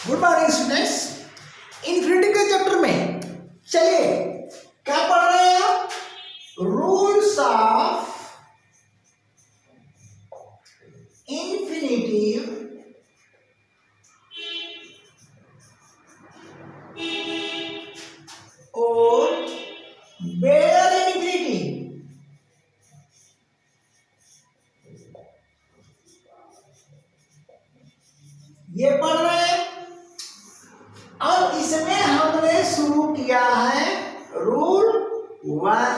Good morning students. Infinity के chapter में चलिए क्या पढ़ रहे हैं आप? रूल्स ऑफ इन्फिनिटिव और बेयर इन्फिनिटी। ये पढ़ रहे हैं। अब इसमें हमने शुरू किया है रूल 1।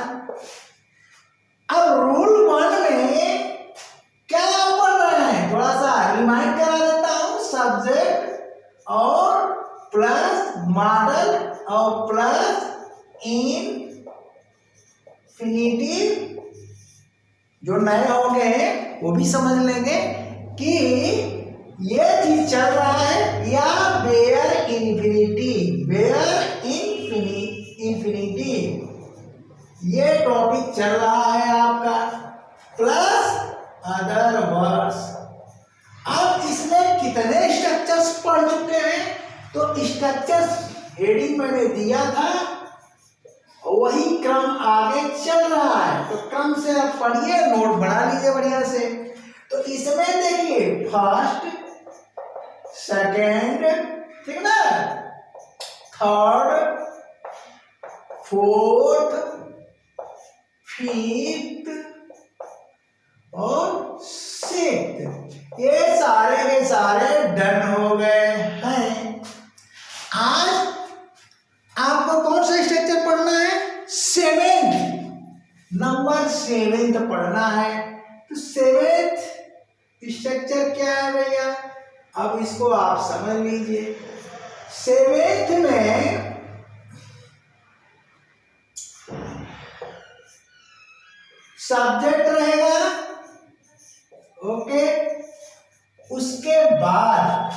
अब रूल 1 में क्या पढ़ रहे हैं, थोड़ा सा रिमाइंड करा देता हूं। सब्जेक्ट और प्लस मॉडल और प्लस इनफिनिटिव। जो नए होंगे वो भी समझ लेंगे कि ये चीज चल रहा है या बेयर इन्फिनिटी, बेयर इन्फिनिटी ये टॉपिक चल रहा है आपका, प्लस अदर वर्ड्स। अब इसमें कितने स्ट्रक्चर्स पढ़ चुके हैं? तो स्ट्रक्चर्स हेडिंग मैंने दिया था, वही क्रम आगे चल रहा है। तो क्रम से आप पढ़िए, नोट बना लीजिए बढ़िया से। तो इसमें देखिए फर्स्ट, सेकेंड, ठीक ना, थर्ड, फोर्थ, फिफ्थ और सिक्स्थ, ये सारे के सारे डन हो गए हैं। आज आपको कौन सा स्ट्रक्चर पढ़ना है? सेवेंथ, नंबर 7 पढ़ना है। तो 7th स्ट्रक्चर क्या है भैया? अब इसको आप समझ लीजिए। 7th में सब्जेक्ट रहेगा, ओके। उसके बाद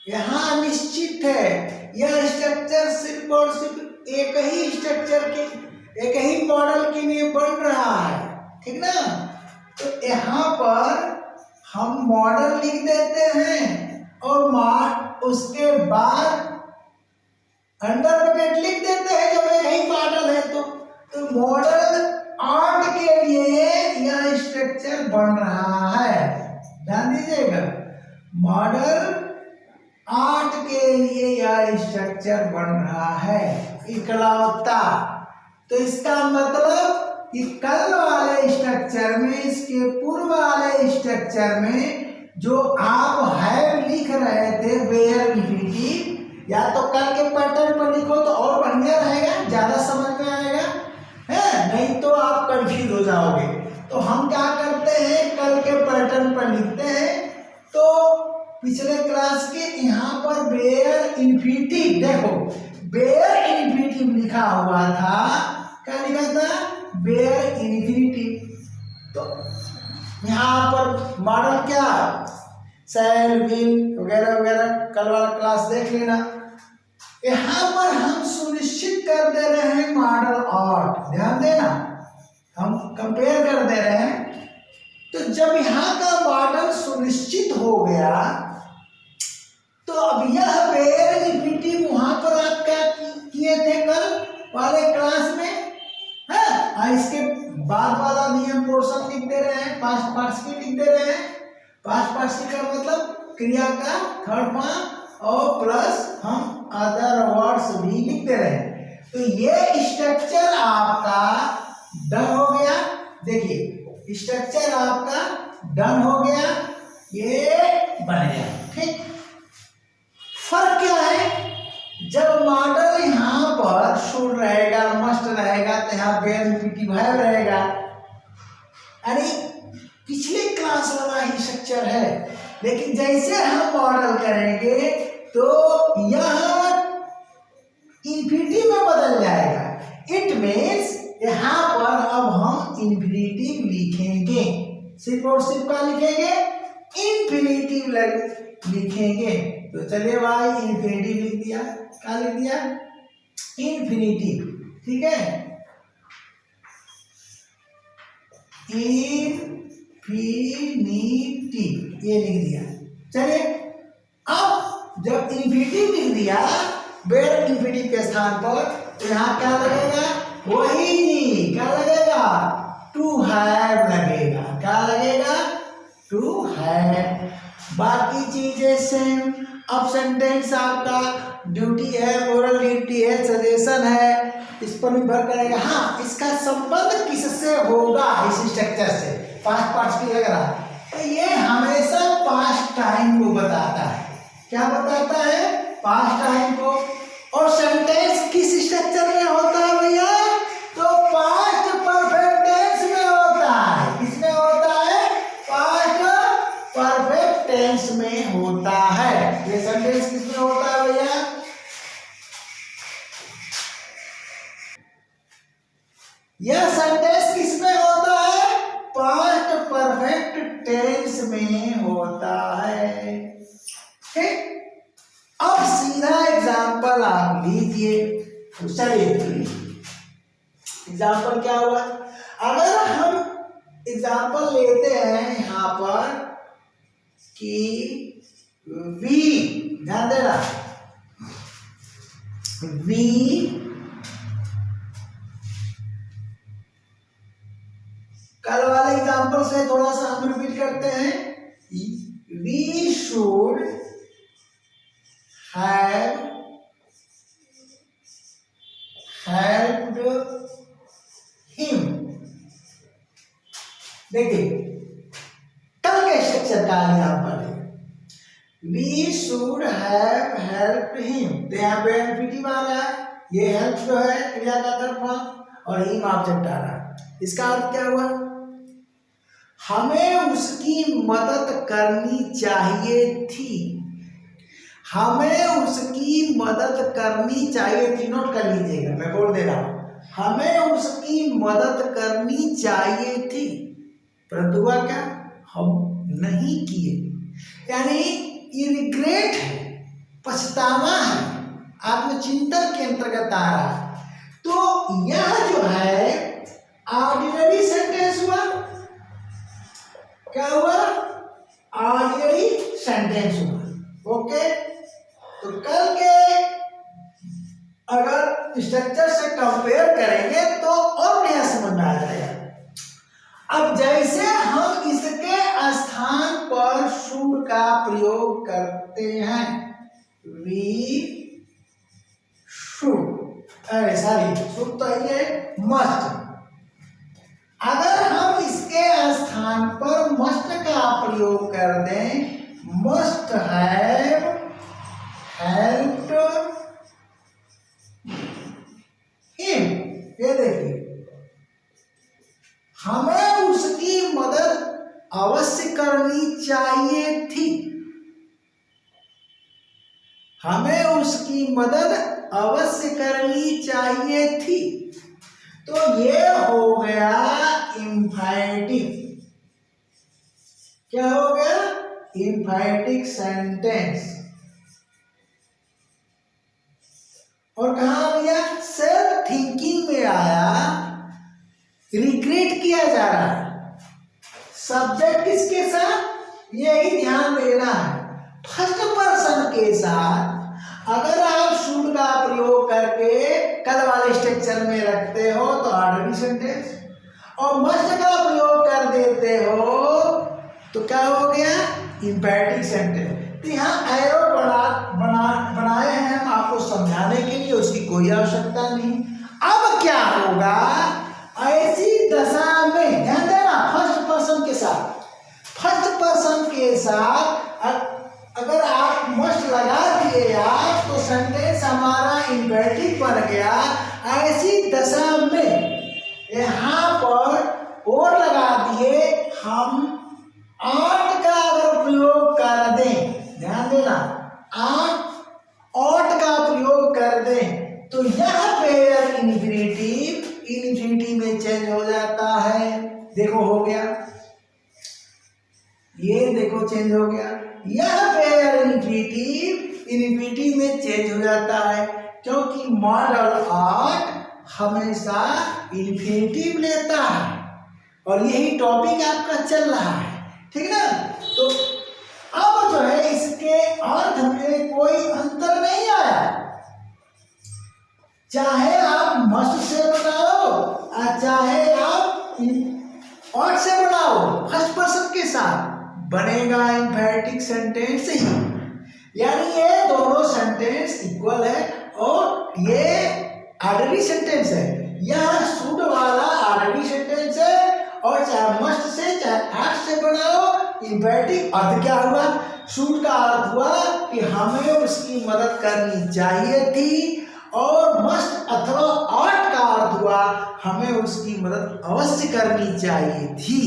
यहां निश्चित है यह स्ट्रक्चर सिर्फ और सिर्फ एक ही स्ट्रक्चर के, एक ही मॉडल के लिए बन रहा है, ठीक ना। तो यहां पर हम मॉडल लिख देते हैं और उसके बाद अंडर ब्रैकेट लिख देते हैं जब एक ही मॉडल है। तो मॉडल 8 के लिए यह स्ट्रक्चर बन रहा है, ध्यान दीजिएगा। मॉडल 8 के लिए यह स्ट्रक्चर बन रहा है, इकलौता। तो इसका मतलब कि कल वाले स्ट्रक्चर में, इसके पूर्व वाले स्ट्रक्चर में जो आप हैव लिख रहे थे बेयर इन्फिनिटी, या तो कल के पैटर्न पर लिखो तो और बढ़िया रहेगा, ज्यादा समझ में आएगा, है नहीं तो आप कंफ्यूज हो जाओगे। तो हम क्या करते हैं, कल के पैटर्न पर लिखते हैं। तो पिछले क्लास के यहाँ पर बेयर इन्फिनिटी, देखो बेयर इन्फिनिटी लिखा हुआ था, क्या लिखा था? Bare infinity. तो यहाँ पर मॉडल क्या, सेल, विल वगैरह वगैरह, कल वाला क्लास देख लेना। यहाँ पर हम सुनिश्चित कर दे रहे हैं मॉडल 8, ध्यान देना, हम कंपेयर कर दे रहे हैं। तो जब यहाँ का मॉडल सुनिश्चित हो गया तो अब यह बेयर इन्फिनिटी वहां पर आप क्या किए थे कल वाले क्लास में, है। इसके बाद वाला नियम पोर्शन लिख दे रहे हैं, पास्ट पार्टिसिपल लिख दे रहे हैं। पास्ट पार्टिसिपल का मतलब क्रिया का थर्ड फॉर्म, और प्लस हम अदर वर्ड्स भी लिख दे रहे हैं। तो ये स्ट्रक्चर आपका डन हो गया। देखिए स्ट्रक्चर आपका डन हो गया, ये बन गया, ठीक। फर्क क्या है? जब मॉडल यहाँ पर शुड रहेगा, मस्ट रहेगा, तो यहाँ बेयर इन्फिनिटी भाव रहेगा, यानी पिछले क्लास वाला ही स्ट्रक्चर है। लेकिन जैसे हम मॉडल करेंगे तो यह इन्फिनिटी में बदल जाएगा। इट मीन्स यहाँ पर अब हम इन्फिनिटिव लिखेंगे, सिर्फ और सिर्फ क्या लिखेंगे? इन्फिनिटिव लिखेंगे। तो चलिए भाई इन्फिनिटिव लिख दिया, क्या लिख दिया? इन्फिनिटिव, ठीक है। इन्फिनिटिव ये लिख दिया। चलिए अब जब इन्फिनिटिव लिख दिया वेयर इन्फिनिटिव के स्थान पर, तो यहाँ क्या लगेगा, वही नहीं, क्या लगेगा, टू हैव लगेगा। क्या लगेगा, टू हैव। बाकी चीजें सेम। अब सेंटेंस आपका ड्यूटी है, मोरल ड्यूटी है, सजेशन है, इस पर निर्भर करेगा। हाँ, इसका संबंध किससे होगा, इस स्ट्रक्चर से, पास्ट पार्टिसिपल लग रहा है, तो ये हमेशा पास्ट टाइम को बताता है। क्या बताता है, पास्ट टाइम को। और सेंटेंस किस स्ट्रक्चर में होता है भैया, तो पास्ट परफेक्ट टेंस में होता है। किसमें होता है, पास्ट परफेक्ट टेंस में होता है। ये सेंटेंस किसमें होता है भैया, यह सेंटेंस किसमें होता है, पास्ट परफेक्ट टेंस में होता है। ठीक, अब सीधा एग्जाम्पल आप लीजिए। तो चलिए एग्जाम्पल क्या हुआ, अगर हम एग्जाम्पल लेते हैं यहां पर कि वी, ध्यान देना, वी कल वाले एग्जाम्पल से थोड़ा सा हम रिपीट करते हैं। We should have helped him. देखिए कल के स्ट्रक्चर का एग्जाम्पल है, we should have helped him. तो यहाँ पे इन्फिनिटिव आ रहा है, ये हेल्प जो है क्रिया का थर्ड फॉर्म, और हिम ऑब्जेक्ट आ रहा है। इसका अर्थ क्या हुआ, हमें उसकी मदद करनी चाहिए थी। हमें उसकी मदद करनी चाहिए थी, नोट कर लीजिएगा, मैं बोल दे रहा हूं, हमें उसकी मदद करनी चाहिए थी, परंतु हुआ क्या, हम नहीं किए। यानी ये रिग्रेट है, पछतावा है, आत्मचिंतन के अंतर्गत आ रहा है। तो यह जो है ऑर्डिनरी सेंटेंस हुआ। क्या हुआ, ऑर्डिनरी सेंटेंस हुआ। ओके, तो कल के अगर स्ट्रक्चर से कंपेयर करेंगे तो और बढ़िया समझ में आ जाएगा। अब जैसे हम इसके स्थान पर शुड का प्रयोग करते हैं, वी शुड, सॉरी शुड तो ये मस्ट, अगर हम इसके स्थान पर मस्ट का प्रयोग कर दें, मस्ट हैव हेल्प्ड हिम, ये देखिए, हमें उसकी मदद अवश्य करनी चाहिए थी। हमें उसकी मदद अवश्य करनी चाहिए थी। तो ये हो गया इंफिनिटिव। क्या हो गया, इंफिनिटिव सेंटेंस। और कहा भैया, सेल्फ थिंकिंग में आया, रिग्रेट किया जा रहा है। सब्जेक्ट किसके साथ, यही ध्यान देना है, फर्स्ट पर्सन के साथ। अगर आप शुड का प्रयोग करके कल वाले स्ट्रक्चर में रखते हो तो ऑर्डिनरी सेंटेंस, और मस्ट का प्रयोग कर देते हो तो क्या हो गया, इंपैरेटिव सेंटेंस। तो यहाँ एरो बनाए हैं हम आपको समझाने के लिए, उसकी कोई आवश्यकता नहीं। अब क्या होगा, ऐसी दशा में ध्यान देना, फर्स्ट पर्सन के साथ, फर्स्ट पर्सन के साथ अगर आप मस्ट लगा दिए आप, तो सेंटेंस हमारा इंपैरेटिव बन गया। ऐसी दशा में यहाँ पर और लगा दिए हम, आट का अगर प्रयोग कर दें, ध्यान देना, आट का प्रयोग कर दें, तो यह पेयर इन्फिनिटिव में चेंज हो जाता है। देखो हो गया, ये देखो चेंज हो गया, यह पेयर इन्फिनिटिव में चेंज हो जाता है, क्योंकि मॉडल आर्ट हमेशा इन्फिनिटिव लेता है, और यही टॉपिक आपका चल रहा है, ठीक ना। तो अब जो है इसके अर्थ में कोई अंतर नहीं आया। चाहे आप मस्ट से बनाओ और चाहे आप ought से बनाओ, फर्स्ट पर्सन के साथ बनेगा इम्पेरेटिव सेंटेंस ही। यानी ये दोनों सेंटेंस इक्वल है और ये ऑर्डरली सेंटेंस है। यह शुड वाला ऑर्डरली सेंटेंस है और चाहे मस्ट से चाहे ought से बनाओ इम्पेरेटिव। अर्थ क्या हुआ? शुड का अर्थ हुआ कि हमें उसकी मदद करनी चाहिए थी और मस्ट अथवा ought का अर्थ हुआ हमें उसकी मदद अवश्य करनी चाहिए थी,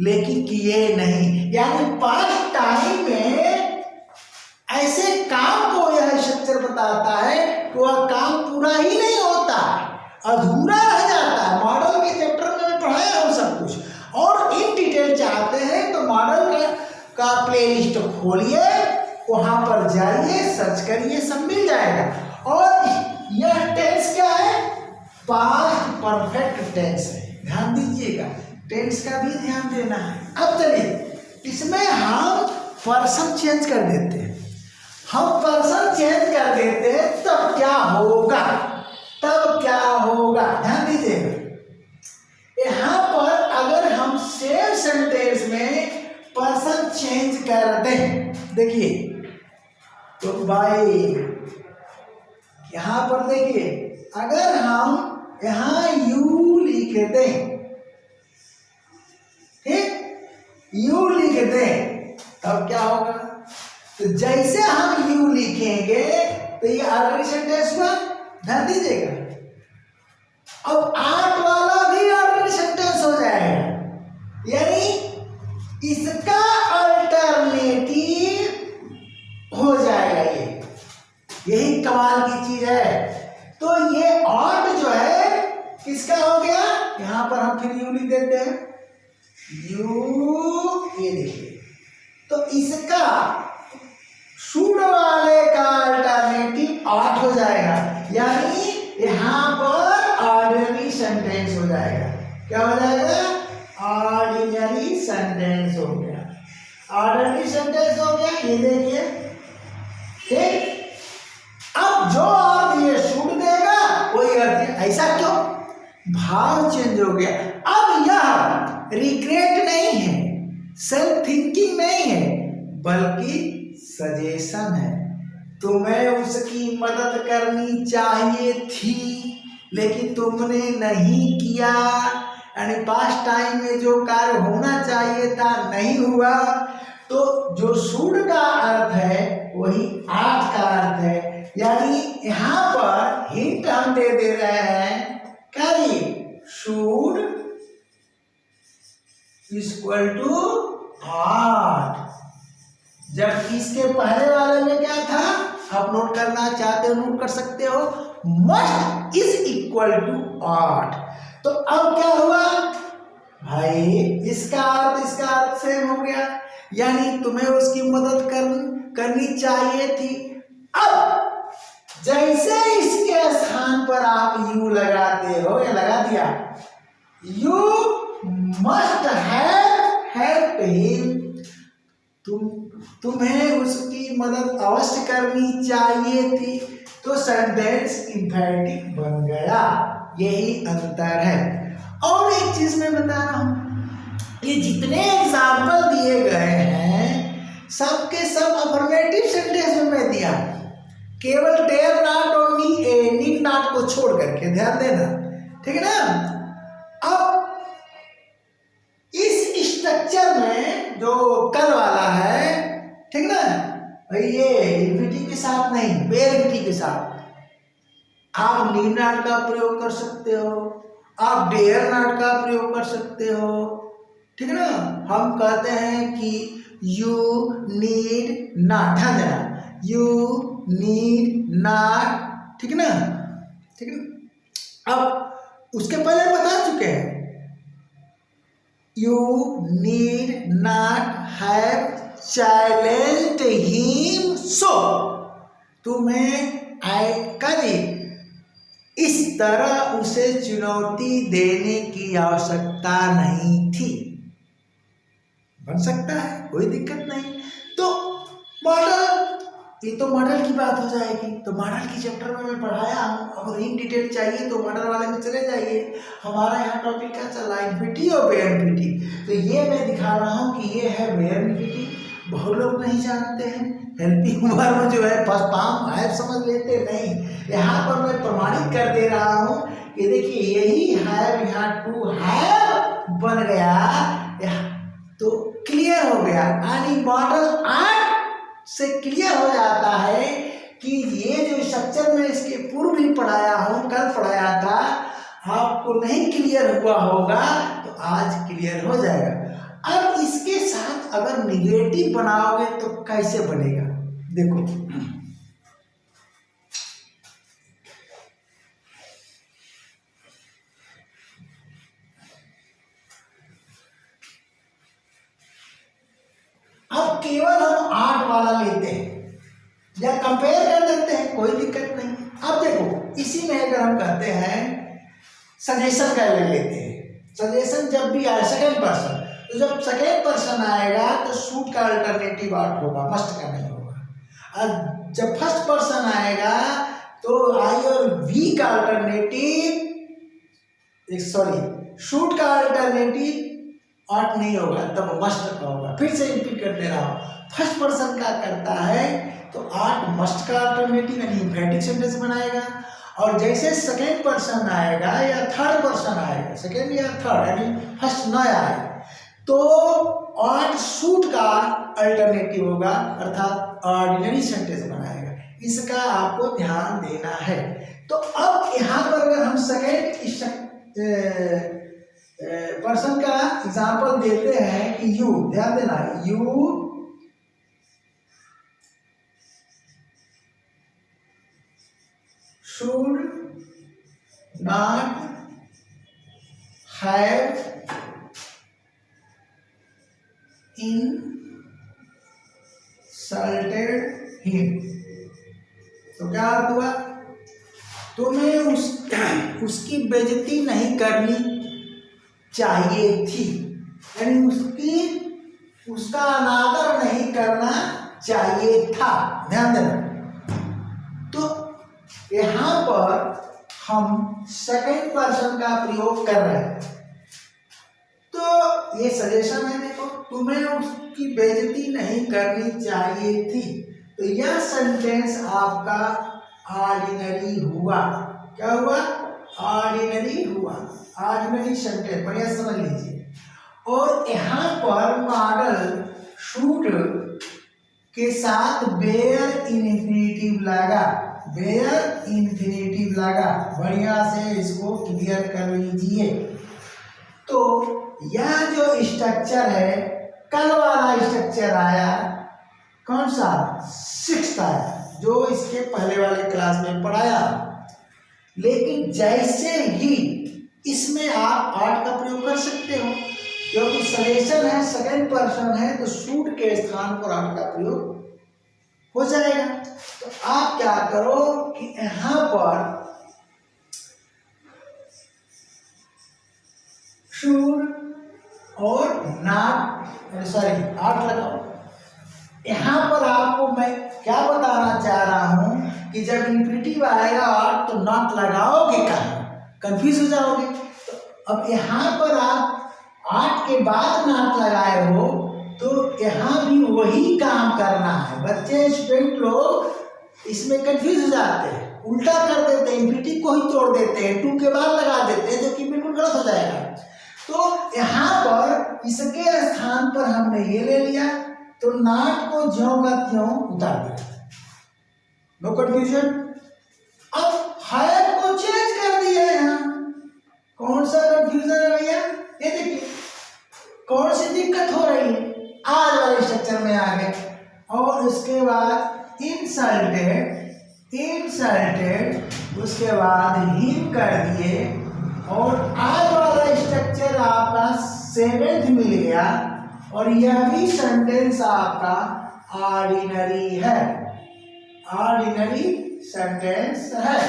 लेकिन किए नहीं। यानी पास्ट टाइम में ऐसे काम को यह स्ट्रक्चर बताता है कि वह काम पूरा ही नहीं होता, अधूरा रह जाता है। मॉडल के चैप्टर में पढ़ाया हो सब कुछ, और इन डिटेल चाहते हैं तो मॉडल का प्लेलिस्ट खोलिए, वहां पर जाइए, सर्च करिए, सब मिल जाएगा। और यह टेंस क्या है? पास्ट परफेक्ट टेंस है। ध्यान दीजिएगा, टेंस का भी ध्यान देना है। अब चलिए इसमें हम पर्सन चेंज कर देते हैं। हम पर्सन चेंज कर देते हैं तब क्या होगा? तब क्या होगा ध्यान दीजिएगा। यहाँ पर अगर हम सेम सेंटेंस में पर्सन चेंज कर दें, देखिए तो भाई यहां पर देखिए, अगर हम यहां यू लिख दें, ठीक, यू लिख दें तब क्या होगा? तो जैसे हम यू लिखेंगे तो ये ऑर्डरली सेंटेंस हुआ। ध्यान दीजिएगा, अब ought वाला भी ऑर्डरली सेंटेंस हो जाएगा, यानी इसका अल्टरनेटिव हो जाएगा। यही कमाल की चीज है। तो ये ought जो है किसका हो गया? यहां पर हम फिर यू लिख देते हैं, यू, ये देखिए, तो इसका शुड वाले का अल्टरनेटिव ought हो जाएगा, यानी यहां पर ऑर्डिनरी सेंटेंस हो जाएगा। क्या हो जाएगा? ऑर्डिनरी सेंटेंस हो गया। ऑर्डिनरी सेंटेंस हो गया, ये देखिए, ठीक। अब जो अर्थ ये शुड देगा वही अर्थ, ऐसा क्यों? भाव चेंज हो गया। अब यह रिग्रेट नहीं है, सेल्फ थिंकिंग नहीं है, बल्कि सजेशन है। तुम्हें उसकी मदद करनी चाहिए थी लेकिन तुमने नहीं किया, यानी पास्ट टाइम में जो कार्य होना चाहिए था नहीं हुआ। तो जो शुड का अर्थ है वही ought का अर्थ है। यानी यहां पर हिंट हम दे रहे हैं क्या? शुड इक्वल टू ought, जबकि इसके पहले वाले में क्या था? आप नोट करना चाहते हो नोट कर सकते हो, must is equal to ought। तो अब क्या हुआ भाई? इसका अर्थ सेम हो गया, यानी तुम्हें उसकी मदद करनी चाहिए थी। अब जैसे इसके स्थान पर आप यू लगाते हो, या लगा दिया, you must have help him, तुम्हें उसकी मदद अवश्य करनी चाहिए थी, तो सेंटेंस इंपेरेटिव बन गया। यही अंतर है। और एक चीज मैं बता रहा हूं, ये जितने एग्जाम्पल दिए गए हैं सबके सब अफर्मेटिव सेंटेंस में मैं दिया, केवल डेयर नॉट और नीड नॉट को छोड़ करके, ध्यान देना, ठीक है ना। अब इस स्ट्रक्चर में जो कल वाला है, ठीक ना, ये इन्फिनिटिव के साथ नहीं, बेयरफिनिटिव के साथ आप नीड नॉट का प्रयोग कर सकते हो, आप डेयर नॉट का प्रयोग कर सकते हो, ठीक है ना। हम कहते हैं कि यू नीड नॉट, ध्यान देना, यू नीड नॉट, ठीक है ना, ठीक है ना। अब उसके पहले बता चुके हैं, you need not have challenged him, so तुम्हें इस तरह उसे चुनौती देने की आवश्यकता नहीं थी। बन सकता है, कोई दिक्कत नहीं। तो मॉडल ये तो मॉडल की बात हो जाएगी। तो मॉडल की चैप्टर में मैं पढ़ाया हूँ, अगर इन डिटेल चाहिए तो मॉडल वाले में चले जाइए। हमारा यहाँ टॉपिक क्या चल रहा है, इन्फिनिटी और बेयरनिफिनिटी। तो ये मैं दिखा रहा हूँ कि ये है बेयरनिफिनिटी, बहुत लोग नहीं जानते हैं। हेल्पिंग वर्ब जो है फर्स्ट फॉर्म है, समझ लेते नहीं। यहाँ पर मैं प्रमाणित कर दे रहा हूँ कि देखिए यही हैव यहाँ टू हैव बन गया, तो क्लियर हो गया। यानी मॉडल 8 से क्लियर हो जाता है कि ये जो स्ट्रक्चर में इसके पूर्व भी पढ़ाया हूँ, कल पढ़ाया था, आपको नहीं क्लियर हुआ होगा तो आज क्लियर हो जाएगा। अब इसके साथ अगर निगेटिव बनाओगे तो कैसे बनेगा, देखो। अब केवल हम 8 वाला लेते हैं या कंपेयर कर देते हैं, कोई दिक्कत नहीं। अब देखो इसी में अगर हम कहते हैं सजेशन का ले लेते हैं, सजेशन जब भी आए सेकेंड पर्सन, तो जब सेकेंड पर्सन आएगा तो शूट का अल्टरनेटिव आउट होगा, मस्ट का नहीं होगा। और जब फर्स्ट पर्सन आएगा तो आई और वी का अल्टरनेटिव, सॉरी शूट का अल्टरनेटिव आउट नहीं होगा, तब मस्ट का होगा। फिर से रिपीट कर दे रहा हूँ, फर्स्ट पर्सन का करता है तो आर्ट मस्ट का अल्टरनेटिव यानी इम्पेरेटिव सेंटेंस बनाएगा। और जैसे सेकेंड पर्सन आएगा या थर्ड पर्सन आएगा, सेकेंड या थर्ड यानी फर्स्ट न आए, तो आर्ट शूट का अल्टरनेटिव होगा, अर्थात ऑर्डिनरी सेंटेंस बनाएगा। इसका आपको ध्यान देना है। तो अब यहाँ पर अगर हम सेकेंड पर्सन का एग्जाम्पल देते हैं कि यू, ध्यान देना, you should not have insulted him। तो क्या हुआ, तुम्हें उसकी बेइज्जती नहीं करनी चाहिए थी, यानी उसका अनादर नहीं करना चाहिए था। ध्यान देना, तो यहाँ पर हम सेकंड पर्सन का प्रयोग कर रहे हैं, तो ये सजेशन है। देखो, तुम्हें उसकी बेइज्जती नहीं करनी चाहिए थी, तो यह सेंटेंस आपका ऑर्डिनरी हुआ। क्या हुआ, ऑर्डिनरी हुआ, ऑर्डिनरी सेंटेंस, बढ़िया समझ लीजिए। और यहाँ पर मॉडल शूट के साथ बेयर इन्फिनिटिव लगा, बेयर इन्फिनिटिव लगा, बढ़िया से इसको क्लियर कर लीजिए। तो यह जो स्ट्रक्चर है, कल वाला स्ट्रक्चर आया, कौन सा, 6th आया, जो इसके पहले वाले क्लास में पढ़ाया। लेकिन जैसे ही इसमें आप 8 का प्रयोग कर सकते हो, क्योंकि सजेशन है, सेकंड पर्सन है, तो शूट के स्थान पर 8 का प्रयोग हो जाएगा। तो आप क्या करो कि यहां पर शूड और नॉट, सॉरी 8 लगाओ। यहां पर आपको मैं क्या बताना चाह रहा हूं कि जब इन्फिनिटिव आएगा 8 तो नॉट लगाओगे कहाँ, कंफ्यूज हो जाओगे। तो अब यहां पर आप 8 के बाद नॉट लगाए हो, तो यहाँ भी वही काम करना है। बच्चे स्टूडेंट लोग इसमें कंफ्यूज हो जाते हैं, उल्टा कर देते हैं, इन्फिनिटिव को ही तोड़ देते हैं, 2 के बाद लगा देते हैं, जो कि बिल्कुल गलत हो जाएगा। तो यहाँ पर इसके स्थान पर हमने ये ले लिया, तो नॉट को ज्यों का त्यों उतार दिया, नो कंफ्यूजन। अब हैव को चेंज कर दिया है, यहाँ कौन सा कंफ्यूजन है भैया, ये देखिए कौन सी दिक्कत हो रही है, आज वाले स्ट्रक्चर में आ गए। और उसके बाद इंसल्टेड, उसके बाद हिम कर दिए, और आज वाला स्ट्रक्चर आपका 7th मिल गया, और यह भी सेंटेंस आपका ऑर्डिनरी है, ऑर्डिनरी सेंटेंस है।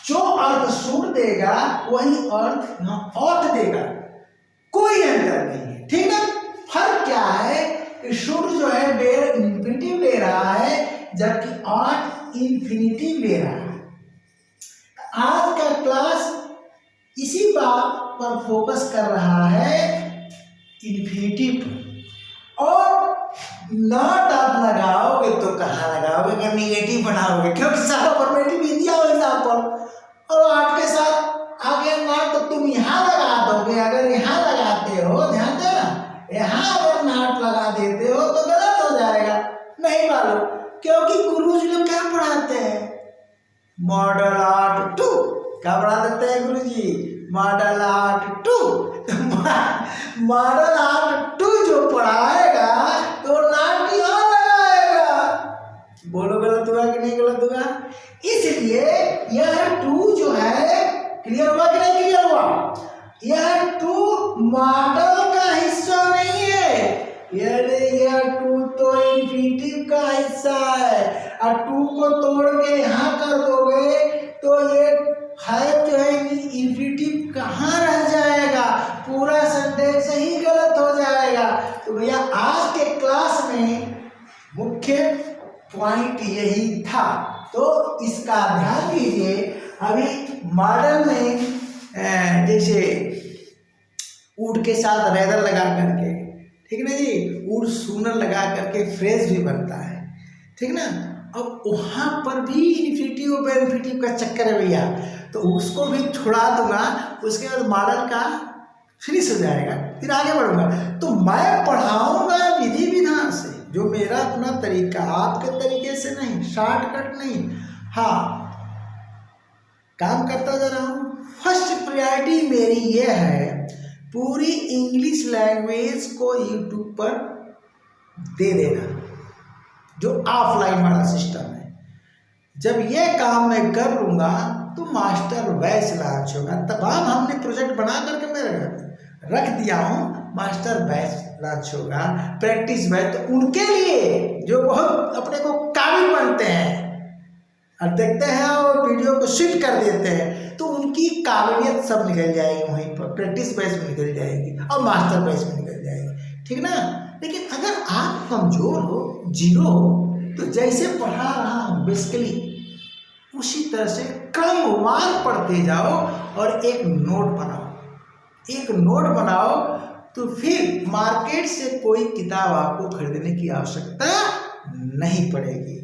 जो अर्थ शूट देगा वही अर्थ यहाँ ऑट देगा, कोई अंतर नहीं है, ठीक है। फर्क क्या है शुड जो है वेयर इंफिनिटिव ले रहा है, जबकि ऑट इंफिनिटिव ले रहा है। आज का क्लास इसी बात पर फोकस कर रहा है, इंफिनिटिव। और नॉट आप लगाओगे तो कहाँ लगाओगे, अगर निगेटिव बनाओगे, क्योंकि सारा फॉर्मेटिव ही दिया हो एग्जाम्पल। और आठ के साथ आगे नॉट तो तुम यहाँ लगा दोगे, अगर यहाँ लगाते हो, ध्यान देना, यहाँ अगर नॉट लगा देते हो तो गलत हो जाएगा, नहीं मालूम, क्योंकि गुरुजी लोग क्या पढ़ाते हैं, मॉडल आर्ट 2 क्या पढ़ा देते हैं गुरुजी, मॉडल आर्ट 2। मॉडल आर्ट 2 जो पढ़ाएगा तो नॉट यहाँ लगाएगा। बोलो गलत हुआ कि नहीं गलत हुआ? इसलिए यह 2 जो है, क्लियर हुआ कि नहीं क्लियर हुआ? यह 2 मॉडल का हिस्सा नहीं है, यह 2 तो इंफिनिटिव का हिस्सा है। और 2 को तोड़ के यहाँ कर दोगे तो ये 5 जो है इंफिनिटिव कहाँ रह जाएगा, पूरा सेंटेंस ही गलत हो जाएगा। तो भैया आज के क्लास में मुख्य पॉइंट यही था, तो इसका ध्यान दीजिए। अभी मॉडल में जैसे वुड के साथ रेदर लगा करके, ठीक है ना जी, वुड सूनर लगा करके फ्रेज भी बनता है, ठीक ना। अब वहाँ पर भी इन्फिनिटिव और बेनिफिटिव का चक्कर है भैया, तो उसको भी छुड़ा दूंगा, उसके बाद मॉडल का फिनिश हो जाएगा, फिर आगे बढ़ूंगा। तो मैं पढ़ाऊंगा विधि विधान से, जो मेरा अपना तरीका, आपके तरीके से नहीं, शॉर्टकट नहीं, हाँ काम करता जा रहा हूँ। फर्स्ट प्रायोरिटी मेरी ये है, पूरी इंग्लिश लैंग्वेज को यूट्यूब पर दे देना, जो ऑफलाइन वाला सिस्टम है। जब ये काम मैं कर लूँगा तो मास्टर बैच लॉन्च होगा। तमाम हमने प्रोजेक्ट बना करके मैं रख दिया हूँ, मास्टर बैच लॉन्च होगा, प्रैक्टिस बैच। तो उनके लिए जो बहुत अपने को काबिल बनते हैं और देखते हैं और वीडियो को शूट कर देते हैं, तो उनकी काबिलियत सब निकल जाएगी वहीं पर, प्रैक्टिस बैच में निकल जाएगी और मास्टर बैच में निकल जाएगी, ठीक ना। लेकिन अगर आप कमज़ोर हो, जीरो हो, तो जैसे पढ़ा रहा हूँ बेसिकली उसी तरह से क्रमवार पढ़ते जाओ और एक नोट बनाओ, तो फिर मार्केट से कोई किताब आपको खरीदने की आवश्यकता नहीं पड़ेगी।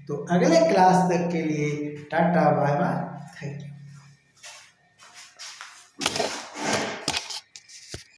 तो अगले क्लास तक के लिए tata bye bye, thank you.